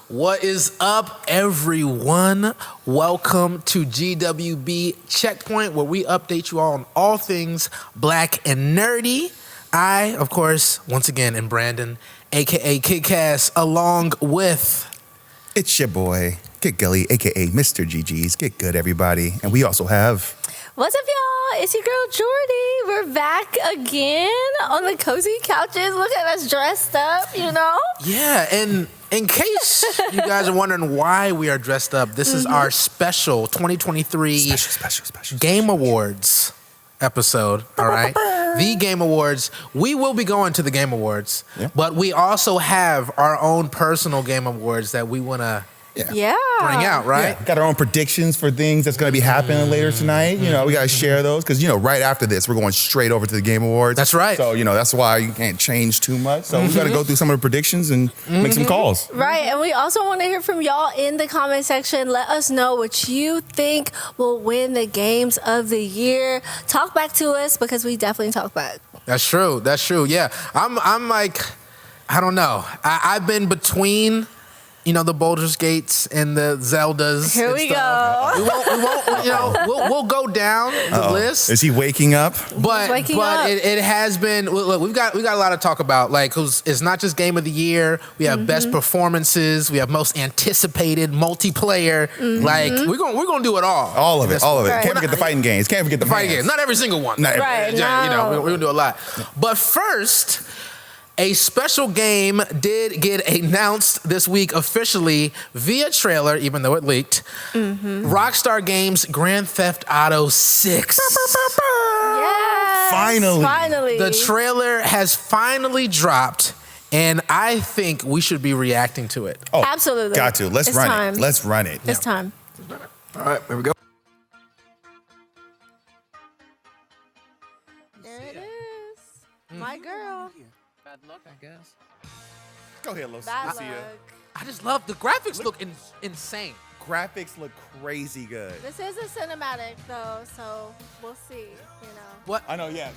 What is up, everyone? Welcome to GWB Check Point, where we update you all on all things black and nerdy. I, of course, once again, am Brandon, a.k.a. Kickass, along with... It's your boy, Get Gulley, a.k.a. Mr. GG's. Get good, everybody. And we also have... What's up, y'all? It's your girl, Jordy. We're back again on the cozy couches. Look at us dressed up, you know? Yeah, and in case you guys are wondering why we are dressed up, this is our special 2023 Special Game Awards episode, all right? The Game Awards. We will be going to the Game Awards, but we also have our own personal Game Awards that we want to bring out, right? Yeah. Got our own predictions for things that's going to be happening later tonight. You know, we got to share those because, you know, right after this, we're going straight over to the Game Awards. That's right. So, you know, that's why you can't change too much. So we got to go through some of the predictions and make some calls. Right, and we also want to hear from y'all in the comment section. Let us know what you think will win the Games of the Year. Talk back to us because we definitely talk back. That's true. That's true. Yeah. I'm like, I don't know. I've been between... You know, the Baldur's Gates and the Zeldas. Here we go. We won't, you know, we'll go down the list. Is he waking up? But it has been. Look, we've got a lot to talk about. Like, it's not just Game of the Year. We have best performances. We have most anticipated multiplayer. Like, we're gonna do it all. All of it. Right. Can't forget the fighting games. Can't forget the fighting games. Not every single one. Right. You know, we're gonna do a lot. But first. A special game did get announced this week officially via trailer, even though it leaked. Rockstar Games Grand Theft Auto 6. Yes, finally. The trailer has finally dropped, and I think we should be reacting to it. Oh, absolutely. Got to. Let's run it. Let's run it. It's time. All right, here we go. There it is. My girl. Bad luck, I guess. Go ahead, Lucia. Bad luck. I just love the graphics. Look insane. Graphics look crazy good. This is a cinematic, though, so we'll see, you know. What? I know, yeah.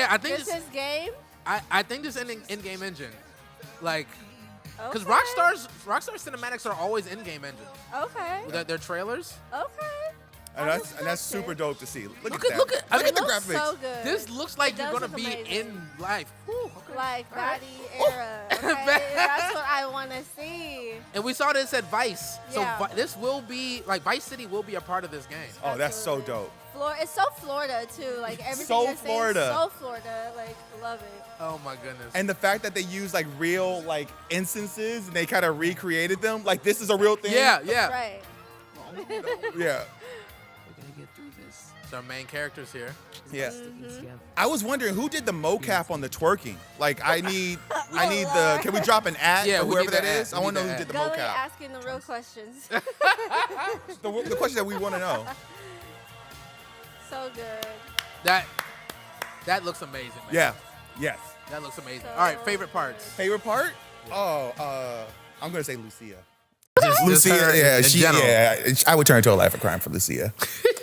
I think This is game? I think this in-game engine, like, because Okay. Rockstar cinematics are always in-game engine. Okay. Their trailers. Okay. And that's super dope to see. Look at Look that. at It the looks graphics. so good. This looks like It you're does gonna look be amazing. in life. Whew, okay. Like All right. baddie era. Okay? That's what I want to see. And we saw this at Vice, so Yeah. this will be like Vice City will be a part of this game. Oh, that's so dope. It's so Florida too. Like everything So you're saying Florida. is so Florida. Like love it. Oh my goodness. And the fact that they use like real like instances and they kind of recreated them, like this is a real thing. yeah. Right. Yeah. We're gonna get through this. It's our main characters here. Yeah. I was wondering who did the mocap on the twerking. Like I need the. Can we drop an ad Yeah, for we whoever need that the ad. is? I We want to need know the who did the Gully mocap. asking the real questions. The question that we want to know. So good. That looks amazing, man. Yeah. Yes. That looks amazing. So All right, favorite parts. Favorite part? Oh, I'm gonna say Lucia. Just her in general. I would turn to a life of crime for Lucia.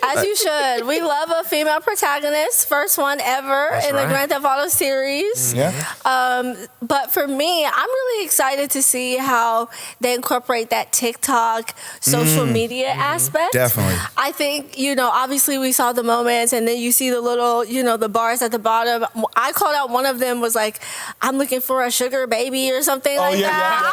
As you should. We love a female protagonist. First one ever That's in right. the Grand Theft Auto series. Yeah. But for me, I'm really excited to see how they incorporate that TikTok social media aspect. Definitely. I think, you know, obviously we saw the moments and then you see the little, you know, the bars at the bottom. I called out one of them was like, I'm looking for a sugar baby or something like that.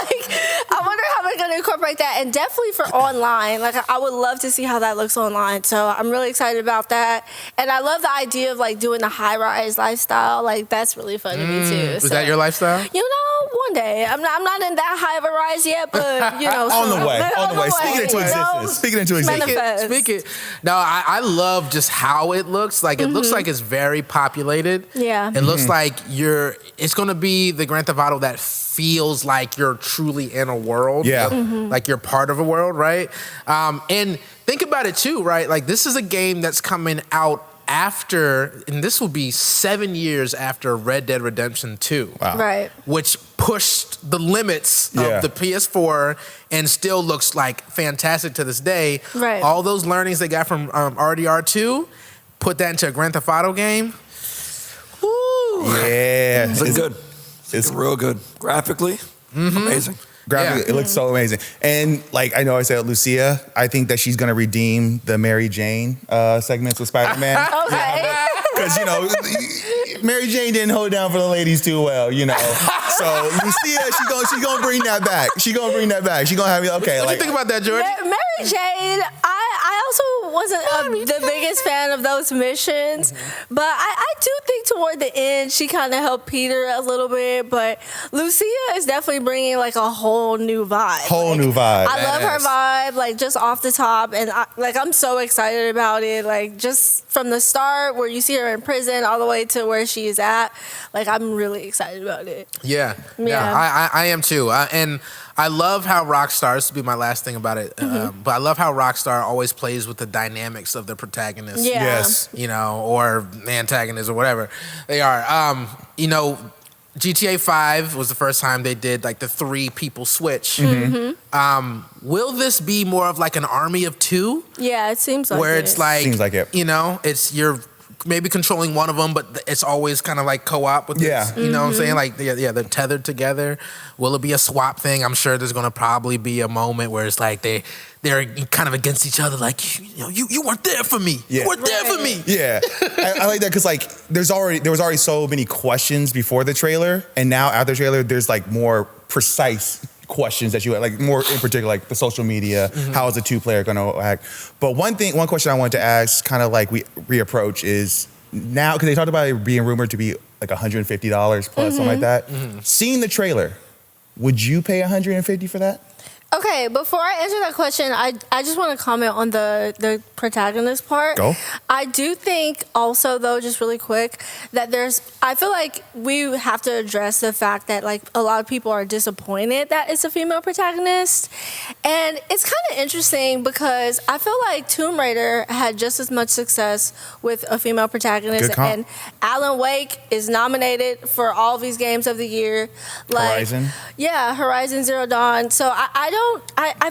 Like, I wonder how they're going to incorporate that. And definitely for online. Like, I would love to see how that looks online. So I'm really excited about that. And I love the idea of like doing the high-rise lifestyle. Like, that's really fun to me too. Is that your lifestyle? You know, one day. I'm not in that high of a rise yet, but you know, On the way. Speaking you into know? existence. Speaking into existence. Manifest. Speak it. No, I love just how it looks. Like it looks like it's very populated. Yeah. It looks like it's gonna be the Grand Theft Auto that feels like you're truly in a world. Yeah. Like you're part of a world, right? And think about it too, right? Like this is a game that's coming out after, and this will be 7 years after Red Dead Redemption 2. Wow. Right. Which pushed the limits Yeah. of the PS4 and still looks like fantastic to this day. Right. All those learnings they got from RDR2, put that into a Grand Theft Auto game. Woo. Yeah. It's good. It's real good. Graphically, Amazing. Graphic, it looks so amazing. And like I know I said Lucia, I think that she's gonna redeem the Mary Jane segments with Spider-Man. Okay. Because Mary Jane didn't hold down for the ladies too well, So Lucia, she's gonna bring that back. She's gonna bring that back. She's gonna have okay. What like, you think about that, Jordan? Mary Jane, I also wasn't the biggest fan of those missions, but I do think toward the end she kind of helped Peter a little bit. But Lucia is definitely bringing like a whole new vibe. I love her vibe, like just off the top, and I'm so excited about it. Like just from the start where you see her in prison all the way to where she is at, like I'm really excited about it. Yeah. I am too. And I love how Rockstar, this will be my last thing about it, but I love how Rockstar always plays with the dynamics of the protagonist. Yeah. Yes. Or antagonist or whatever they are. GTA 5 was the first time they did like the 3 people switch. Will this be more of like an army of 2? Yeah, it seems like where it. it's like, seems like it. It's you're maybe controlling one of them, but it's always kind of like co-op with this. You know what I'm saying? Like, they're tethered together. Will it be a swap thing? I'm sure there's going to probably be a moment where it's like they're kind of against each other. Like, you weren't there for me. Yeah. You weren't there for me. Yeah, I like that because like there was already so many questions before the trailer, and now after the trailer, there's like more precise questions that you like more in particular, like the social media. How is the 2-player going to act? But one question I wanted to ask, kind of like we reapproach, is now because they talked about it being rumored to be like $150 plus something like that. Seeing the trailer, would you pay $150 for that? Okay, before I answer that question, I just want to comment on the protagonist part. Go. I do think also, though, just really quick, that I feel like we have to address the fact that like a lot of people are disappointed that it's a female protagonist. And it's kind of interesting because I feel like Tomb Raider had just as much success with a female protagonist. And Alan Wake is nominated for all these games of the year. Like, Horizon? Yeah, Horizon Zero Dawn. So I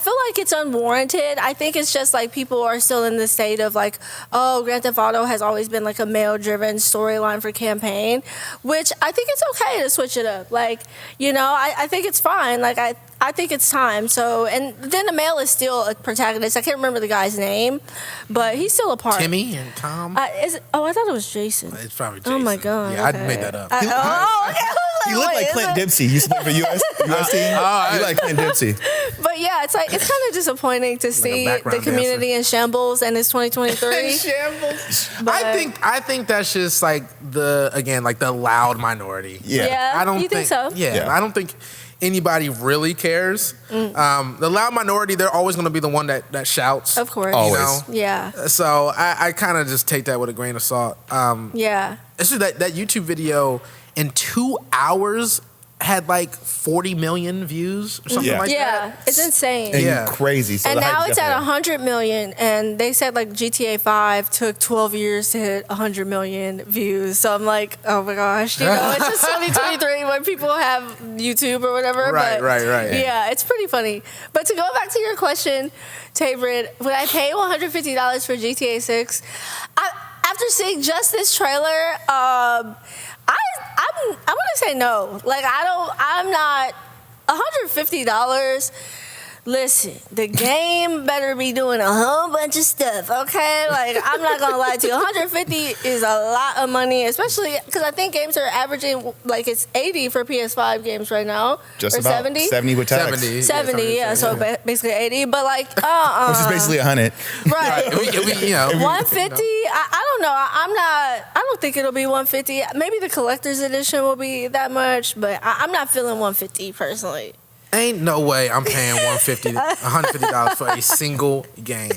feel like it's unwarranted. I think it's just like people are still in the state of like, oh, Grand Theft Auto has always been like a male-driven storyline for campaign, which I think it's okay to switch it up. Like, I think it's fine. Like, I think it's time. So, and then the male is still a protagonist. I can't remember the guy's name, but he's still a part. Timmy and Tom? I thought it was Jason. It's probably Jason. Oh my God. Yeah, okay. I made that up. Okay. He looked like Clint Dempsey. He used to play for US team. He like Clint Dempsey. But yeah, it's kind of disappointing to see the community in shambles, and it's 2023. Shambles. But I think that's just like the loud minority. Yeah. I don't you think so? Yeah, I don't think anybody really cares. The loud minority, they're always going to be the one that shouts. Of course. Always. Yeah. So I kind of just take that with a grain of salt. Yeah. It's just that YouTube video in 2 hours had like 40 million views or something like that. Yeah, it's insane. And crazy. So and the now hype it's at definitely- 100 million, and they said like GTA 5 took 12 years to hit 100 million views. So I'm like, oh my gosh, it's just 2023 when people have YouTube or whatever. Right. Yeah, it's pretty funny. But to go back to your question, Tabrin, would I pay $150 for GTA 6? After seeing just this trailer, I'm gonna say no. Like I'm not $150. Listen, the game better be doing a whole bunch of stuff, okay? Like, I'm not gonna lie to you. 150 is a lot of money, especially because I think games are averaging, like, it's 80 for PS5 games right now. Just or about 70? 70 with tax. 70, yeah, so basically 80. But, like, which is basically 100. Right. 150. I don't know. I don't think it'll be 150. Maybe the collector's edition will be that much, but I'm not feeling 150 personally. Ain't no way I'm paying $150 for a single game.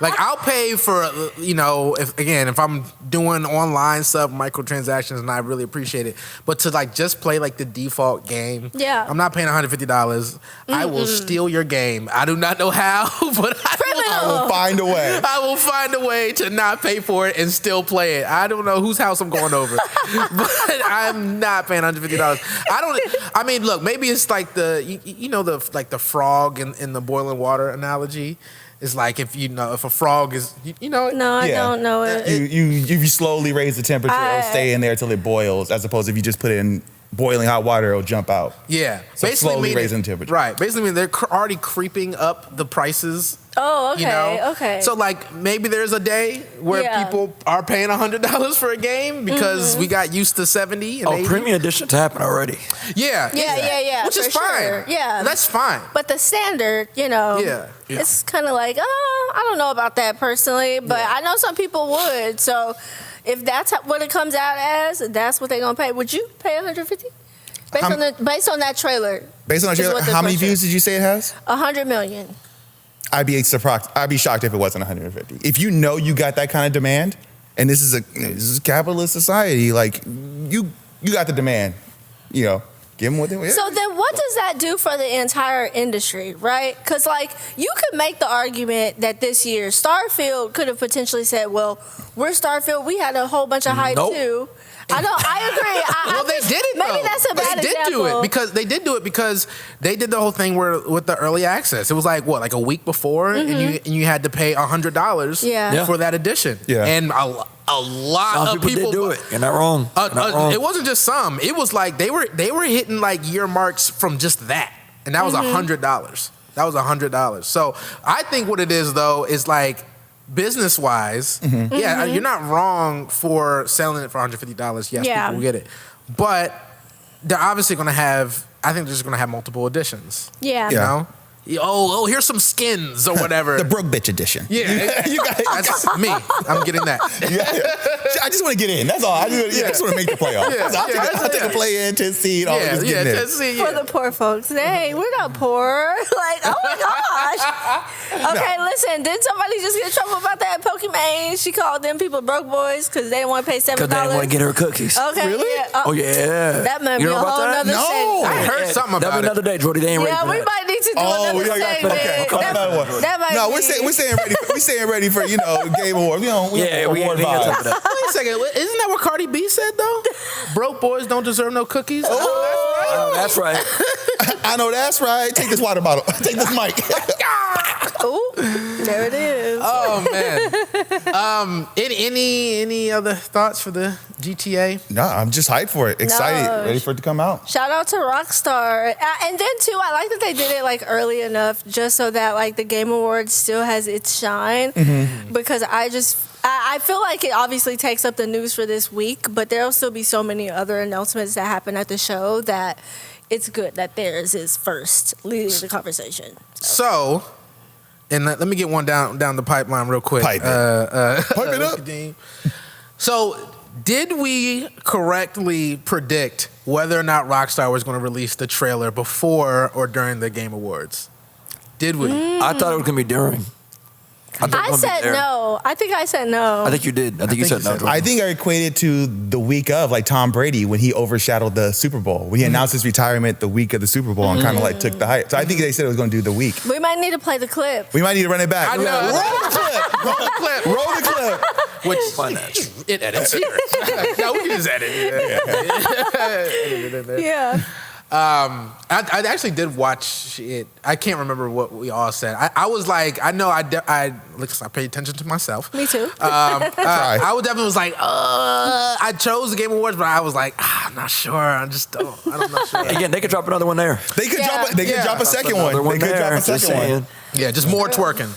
Like, I'll pay for, if I'm doing online stuff, microtransactions, and I really appreciate it. But to like just play like the default game, I'm not paying $150. I will steal your game. I do not know how, but I will find a way. I will find a way to not pay for it and still play it. I don't know whose house I'm going over, but I'm not paying $150. Look, maybe it's like the frog in the boiling water analogy. It's like if a frog is No, I don't know it. You slowly raise the temperature, it'll stay in there till it boils, as opposed to if you just put it in boiling hot water, it'll jump out. Yeah. So slowly raising temperature. Right. Basically, they're already creeping up the prices. Oh, okay, You know? okay. So, like, maybe there's a day where people are paying $100 for a game because we got used to 70 and 80. Premium editions happen already. Yeah. Which is fine. Sure. Yeah. That's fine. But the standard, it's kind of like, I don't know about that personally, but I know some people would. So if that's what it comes out as, that's what they're going to pay. Would you pay $150? Based on that trailer. Based on that trailer, how many views did you say it has? 100 million. I'd be surprised. I'd be shocked if it wasn't 150. If you know you got that kind of demand, and this is a capitalist society, like you got the demand, give them what they want. So then what does that do for the entire industry, right? Because, like, you could make the argument that this year Starfield could have potentially said, well, we're Starfield. We had a whole bunch of hype, too. I know, I agree. Well, they did it, though. Maybe that's a bad example. They did do it because they did the whole thing with the early access. It was like, what, like a week before? And you had to pay $100 for that edition. Yeah. And a lot of people did do it. You're not wrong. It wasn't just some. It was like they were hitting like year marks from just that. And that was $100. That was $100. So I think what it is, though, is like, business-wise, you're not wrong for selling it for $150. Yes, people get it. But they're obviously going to have, I think they're just going to have multiple editions. Yeah. You know? Oh, here's some skins or whatever. The broke bitch edition. Yeah. That's me. I'm getting that. I just want to get in. That's all. I just want to make the playoffs. I'll take a play-in, 10 seed, all this getting in. 10 seed, for the poor folks. Hey, we're not poor. Like, oh my gosh. Okay, listen, didn't somebody just get in trouble about that Pokemon? She called them people broke boys because they didn't want to pay $7. Because they didn't want to get her cookies. Okay. Really? Yeah. Oh, yeah. That might be a whole nother No. I heard something about it. That'll be another day, Jordy. They ain't ready for that. Yeah, we might need to do another segment. Okay. That might no, be. we're staying ready for Game Awards. We award vibes. Wait a second. Isn't that what Cardi B said, though? Broke boys don't deserve no cookies. Oh, that's right. I know that's right. Take this water bottle. Take this mic. Ooh, there it is. Oh man. Any other thoughts for the GTA? No, I'm just hyped for it. Excited, ready for it to come out. Shout out to Rockstar, and then too, I like that they did it like early enough, just so that like the Game Awards still has its shine. Because I feel like it obviously takes up the news for this week, but there'll still be so many other announcements that happen at the show that it's good that theirs is first leading the conversation. So, and let me get one down the pipeline real quick. Pipe it up. So, did we correctly predict whether or not Rockstar was going to release the trailer before or during the Game Awards? Did we? I thought it was going to be during. I said no. I think I said no. I think you did. I think you said no. I think I equated to the week of, like Tom Brady when he overshadowed the Super Bowl. When he announced his retirement the week of the Super Bowl and kind of like took the hype. So I think they said it was going to do the week. We might need to play the clip. We might need to run it back. I know. Roll the clip. Roll the clip. Which it edits here. No, we can just edit it. Yeah. I actually did watch it. I can't remember what we all said. I was like, I know I paid attention to myself. Me too. I definitely was like, I chose the Game Awards, but I was like, I'm not sure. I'm not sure. Again, they could drop another one there. They could drop a second one. They could drop a second one. Yeah, just more twerking.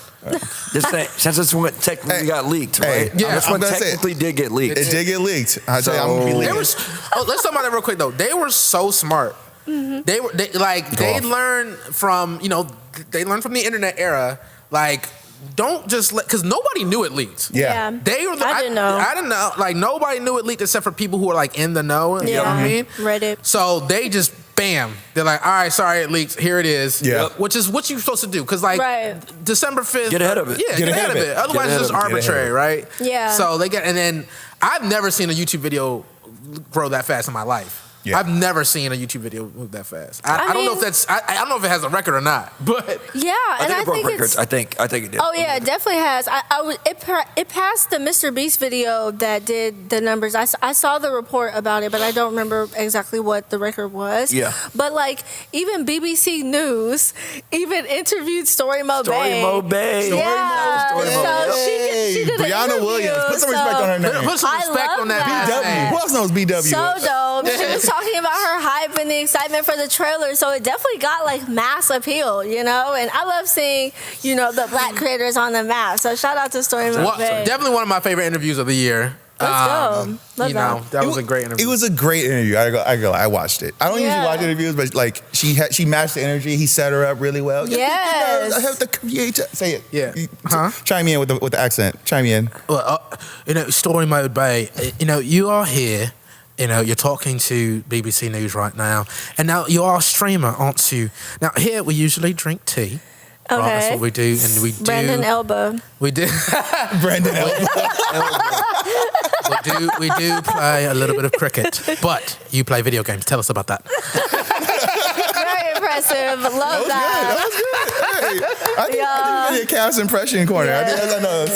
Just saying, since this one technically got leaked, right? Yeah, this one technically did get leaked. It did get leaked. I tell you, I'm gonna be leaking. Let's talk about that real quick though. They were so smart. They learned from the internet era. Like, don't just because nobody knew it leaked. Yeah. I didn't know. I didn't know. Like, nobody knew it leaked except for people who are like in the know. You know what I mean? Reddit. So they just bam. They're like, all right, sorry, it leaked. Here it is. Yeah. Which is what you're supposed to do. Because like December 5th. Get ahead of it. Yeah, get ahead of it. Otherwise, it's just arbitrary, right? Yeah. So and then I've never seen a YouTube video grow that fast in my life. Yeah. I've never seen a YouTube video move that fast. I don't know if that's. I don't know if it has a record or not. But yeah, and I think records. I think it did. Oh yeah, it definitely has. It passed the Mr. Beast video that did the numbers. I saw the report about it, but I don't remember exactly what the record was. Yeah. But like even BBC News even interviewed Story Mo Bay. Yeah. So she did an Brianna interview, Williams. Put some respect on her name. Put some respect on that. BW. Who else knows BW? So dope. She was talking about her hype and the excitement for the trailer, so it definitely got like mass appeal, you know. And I love seeing, you know, the black creators on the map. So shout out to Story Mode. Definitely one of my favorite interviews of the year. Let's go. Love that was a great interview. It was a great interview. I watched it. I don't usually watch interviews, but like she matched the energy. He set her up really well. Yes. I have to create. Say it. Yeah. Chime in with the accent. Chime in. Well, you know, Story Mode Bay. You know, you are here. You know, you're talking to BBC News right now, and now you are a streamer, aren't you? Now here we usually drink tea. Okay. Right, that's what we do, and we do. Brandon Elba. We do. Brandon Elba. We do play a little bit of cricket, but you play video games. Tell us about that. Very impressive. Love that. That was good. Hey, I did a Cavs impression corner. Yeah. I know.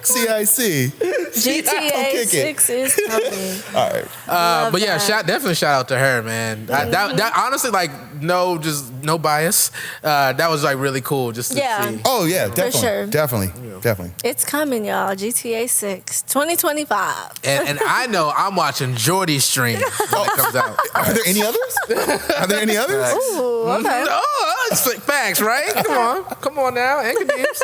CIC. GTA 6 is coming. All right. But yeah, definitely shout out to her, man. That honestly, like, no bias. That was like really cool just to see. Oh yeah, definitely, For sure. definitely. It's coming, y'all. GTA 6, 2025. And I know I'm watching Jordy's stream when it comes out. Are there any others? Ooh, okay. Oh, it's facts, right? Come on now, and Khadeem's.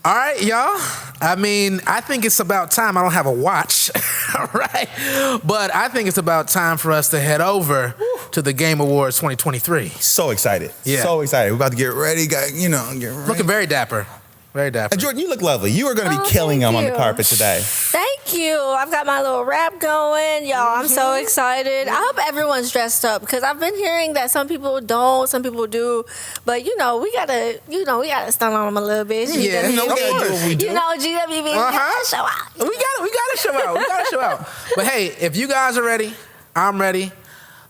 All right, y'all. I mean, I think it's about time. I don't have a watch, right? But I think it's about time for us to head over to the Game Awards 2023. So excited. Yeah. So excited. We're about to get ready, guys. You know, get ready. Looking very dapper. Very dapper. And Jourdan, you look lovely. You are going to be killing them on the carpet today. Thank you. I've got my little rap going. Y'all, I'm so excited. I hope everyone's dressed up because I've been hearing that some people don't, some people do. But, we gotta stun on them a little bit. Yeah, no, we gotta do what we do. GWB, we gotta show out. We gotta show out. But hey, if you guys are ready, I'm ready.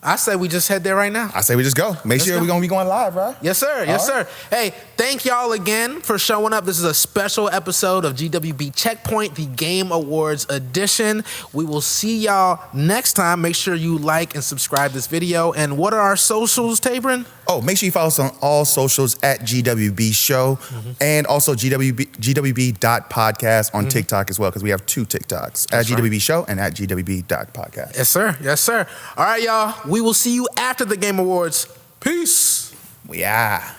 I say we just head there right now. I say we just go. Make sure we're going to be going live, right? Yes, sir. Yes, sir. Hey, thank y'all again for showing up. This is a special episode of GWB Check Point, the Game Awards edition. We will see y'all next time. Make sure you like and subscribe this video. And what are our socials, Tabrin? Oh, make sure you follow us on all socials at GWB Show and also GWB.podcast on TikTok as well, because we have 2 TikToks, at GWB Show and at GWB.podcast. Yes, sir. Yes, sir. All right, y'all. We will see you after the Game Awards. Peace. Yeah.